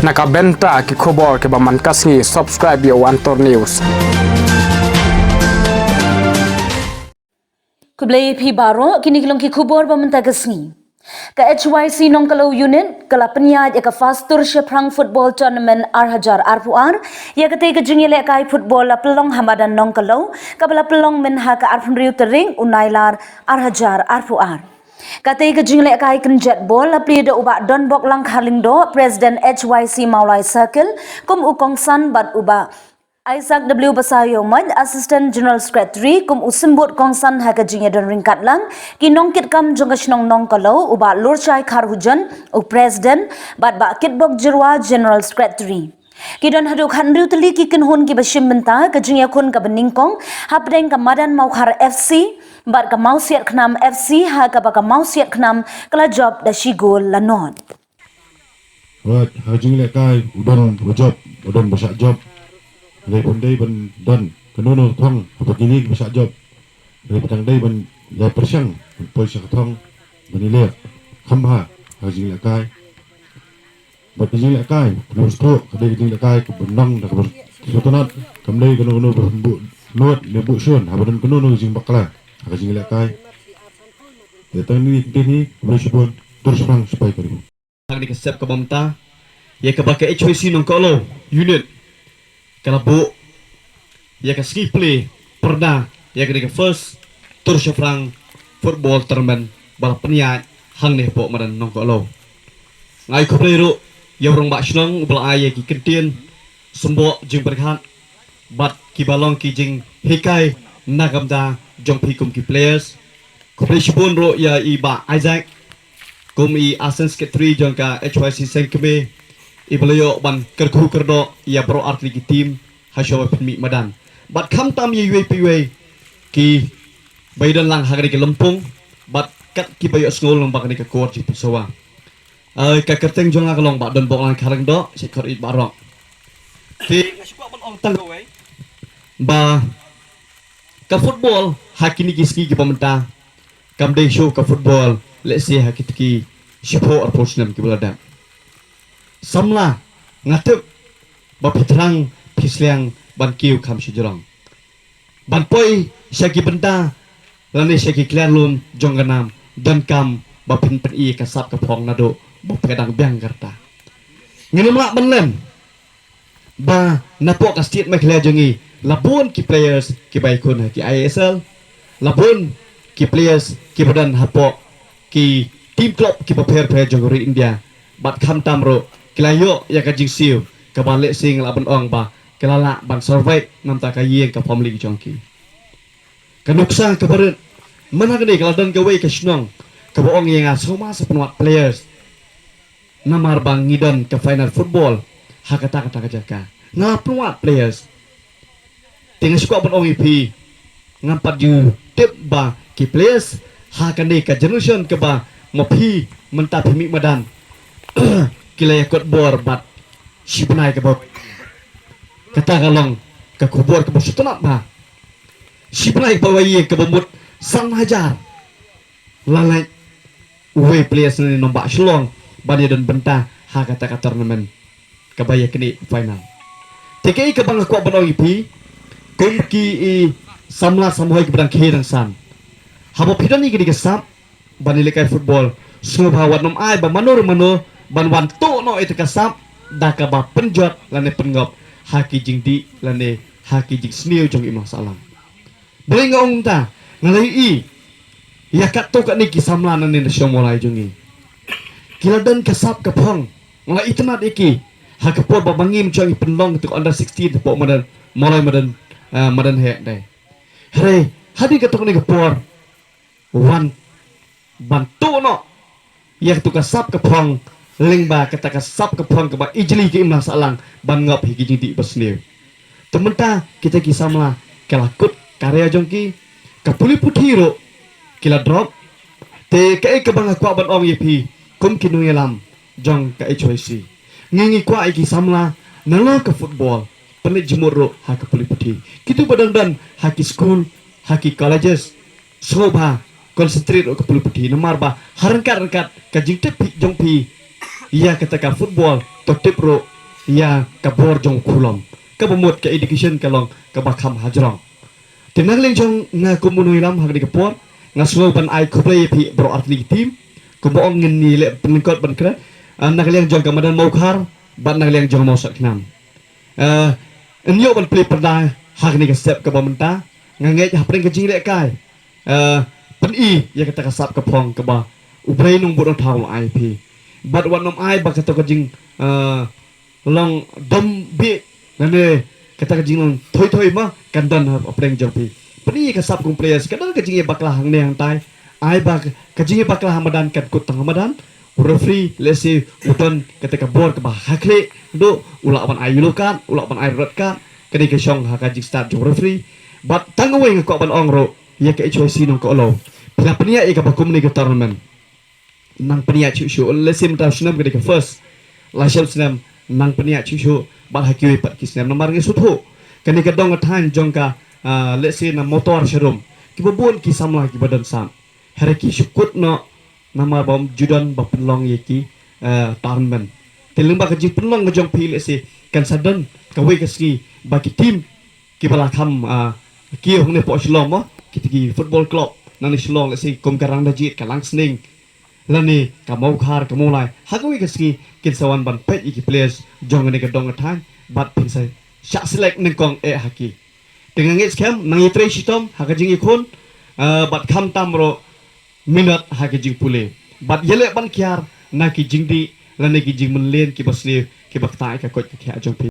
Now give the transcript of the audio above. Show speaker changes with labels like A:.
A: Nakabenta ki khobor ke baman kasngi subscribe yo Antor News.
B: Kublai pi baro kini kilong ki khobor baman tagasngi. Ka HYC Nongkalo unit kala penyaj ya ka fastur sheprang football tournament Arhajar Arpuar ya ka tega jingile kai football la pelong hamadan Nongkalo kabala pelong men ha ka Arpunriu tering unailar Arhajar Arpuar. Kata ke jingle kai kenjet bol lapli de uba don bok lang halindo President HYC Maulai Circle kum ukong san bat uba Isaac W Basayo Mad Assistant General Secretary kum usimbut kong san ha ka jinge don ringkat lang ki nongkit kam jongasnong nong kalau uba lurchai khar hujan u President bat ba kitbok jirwa General Secretary. Kidon haduk hanriu teli ki kinhun ki bashim benta ka jingya kun ka beningkong hapdeng ka madan maukhar FC bat ka mausiat knam FC ha ka baka mausiat knam kala job da shigol lanon.
C: Wat hajing lekai udon job udon basak job. Lai pandai ban don kenono thong apa kini basak job. Lai petang dai ban lai persyang poi sak thong banile khamha hajing lekai. Bat hajing lekai lursto kadai hajing lekai ke benang dak ber sotonat kamdai kenono bu not le bu shon habadan kenono hajing bakla. Hajing lekai. Datang ni bersyukur terus terang supaya keribu.
D: Hang ni kesep ke bamta ya ke pakai HYC Nongkalo unit kalabu ya ke ski play perda ya ke first tour syafrang football tournament bal peniat hang ni pok madan Nongkalo ngai ko play ru ya rong bak snong bal ay ki kentien sembo jing berkat bat ki balong ki jing hikai nagamda jong pi kum ki players ko play shibun ro ya iba Isaac kum i asen sekretari jangka HYC Sengkeme ibalayo ban kerku kerdo ia bro arti ki tim hasyawa pemi madan bat kham tam ye piwe ki baidan lang hagari ki lempung bat kat ki bayo skol lang bakani ka court ci pisawa ka kerteng jonga kalong bat don bok lang karang do sekor it barok ti ngasiko ban ong tanggawai ba ka football hakini ki ski ki pemerintah kam dei show ka football let's say hakitki shipo approach nam ki belada samla ngatuk bapitrang pisliang ban kiu kam shijrong ban poi syaki benda lani syaki klian lum jongganam dan kam bapin pen i kasap ka phong nado bapedang biang karta ngene mak benlem ba napok ka state mek jongi labun ki players ki baikun ki ISL labun ki players ki badan hapok ki tim klub ki prepare jongori India bat kham tamro kilayo ya ka jingsiu ka balik sing la ban ong ba kelala ban survey nam ta ka yeng ka family jongki kanuksa ka baret mana gani kala dan ka wei ka snong ka boong yang asoma sa penwat players namar bang ngidon ka final football hakata kata ka jaka nga penwat players tinggal suka ban ong ip ngampat ju tip ba ki players hakane ka generation ka ba mopi mentah pemik madan kila yakut bor bat sibnai ke bok kata kalong ke kubur ke bosut nak ba sibnai ke bayi ke bemut sang hajar lalai uwe players ni nombak shlong bani dan bentah ha kata tournament ke bayi kini final TKI ke bang kuat benong ipi kumki samla samuhai ke bedang kiri dan san habo pidan ni kini kesap bani lekai football semua bawa nom ai ba manur ban wan to no itu kasap daka ba penjot lane pengop haki jing di lane haki jing sniu jong imah salam boleh ngong ta ngalai i ya kat to kat ni kisamla nan ni mulai jongi kila dan kasap kapong ngalai itnat iki hakapor ba bangim jong penlong tu under 16 po madan madan he dai hre hadi katok ni kapor wan bantu no yang tu kasap kapong lingba kata kasap kapong ke ba ijli ke imlah salang ban ngop higi jidi besniu tementa kita kisamla kelakut karya jongki kapuli putiro kila drop te ke bang kwa ban ong yepi kum kinu yelam jong ka HYC ngingi kwa iki samla nalo ke football penit jemuro ha kapuli puti kitu badang dan haki school haki colleges soba konsentrate ke puluh putih nomor ba harangkat kajing tepi jong pi iya katakan football to tip ro ya kabor jong kulom ka bumut ka education ka long ka bakam hajrong tinang leng jong nga kumunui lam hagdi kapor nga sungo ban ai kuplay pi bro atli team ko boong ngin ni le penikot ban kra nak leng jong kamadan mau khar ban nak leng jong mau sak nam enyo ban play perda hagni ka step ka bamenta nga nge hapring ka jing le kai pen i ya kata kasap ka phong ka ba ubray nung budong tao ai pi but one of ai ba kata ka jing long dom bi nane kata ka jing long thoi thoi ma kandan hapring jong pi pen i kasap kong players kadang ka jing bakla hang ne hang tai ai ba ka jing bakla hamadan kat kut tang hamadan referee lesi uton kata ka bor ka ba hakle do ulak ban ai lukan ulak ban ai rat kan kani ka shong ha ka jing start jong referee but tangaway nga ko ban ongro ya ka HYC nung ko lo pila pania ika ba kumni ka tournament nang pania chu chu lesim ta snam ka first la shel snam nang pania chu chu ba hakiwi pat ki snam namar ngi suthu kani ka dong than jong ka lesi na motor sharum ki bobon ki samla ki badan sam hare ki shukut no nama bom judan ba penlong ye ki tournament telung ba ka ji penlong jong pi lesi kan sadan ka we ka ski ba ki team ki bala kham ki hong ne po shlom kita gi football club nang shlong le si kom karang da jit kalang sning lani ka mau khar ka mulai hagwi ka ski kin sawan ban pet iki players jong ne ka dong thang bat pin sai sha select nang kong e haki dengan ngit scam nang itre shitom haka jing ikon bat kham tamro minut haka jing pule bat yele ban kyar na ki jing di lani ki jing men len ki basli ki baktai ka kot ka jong pi